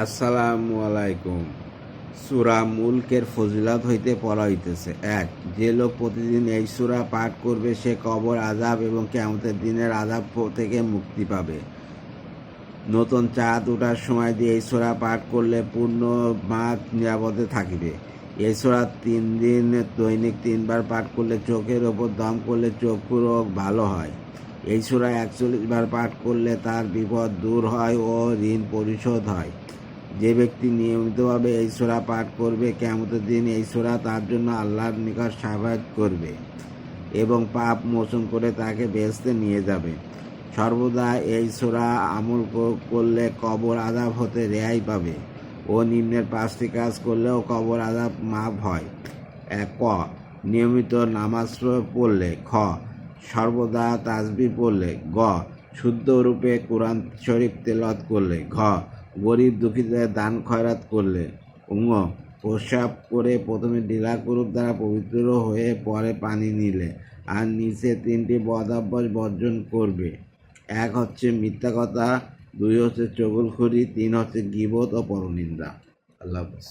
আসসালামু আলাইকুম। সূরা মুলকের ফজিলত হইতে পড়া হইতেছে। ১. যে লোক প্রতিদিন এই সূরা পাঠ করবে সে কবর আযাব এবং কিয়ামতের দিনের আযাব থেকে মুক্তি পাবে। নতুন চাঁদ ওঠার সময় দিয়ে এই সূরা পাঠ করলে পূর্ণ মাস নিরাপদে থাকিবে। এই সূরা 3 দিন দৈনিক 3 বার পাঠ করলে চোখের ওপর দম করলে চক্ষু রোগ ভালো হয়। এই সূরা 41 বার পাঠ করলে তার বিপদ দূর হয় ও ঋণ পরিশোধ হয়। যে ব্যক্তি নিয়মিতভাবে এই সূরা পাঠ করবে কিয়ামতের দিন এই সূরা তার জন্য আল্লাহর নিকট শাফায়াত করবে এবং পাপ মোচন করে তাকে বেহেশতে নিয়ে যাবে। সর্বদা এই সূরা আমল করলে কবর আযাব হতে রেহাই পাবে ও নিম্নের 5টি কাজ করলেও কবর আযাব মাফ হয়। ক. নিয়মিত নামাজ পড়লে। খ. সর্বদা তাসবিহ পড়লে। গ. শুদ্ধ রূপে কোরআন শরীফ তেলাওয়াত করলে। ঘ. গরিব দুঃখীদের দান খয়রাত করলে। ঙ. প্রস্রাব করে প্রথমে ঢিলাকুরুপ দ্বারা পবিত্র হয়ে পরে পানি নিলে। আর নিচে 3টি বদ অভ্যাস বর্জন করবে। 1 হচ্ছে মিথ্যা কথা, 2 হচ্ছে চগলখড়ি, 3 হচ্ছে গীবত ও পরনিন্দা। আল্লাহ হাফেজ।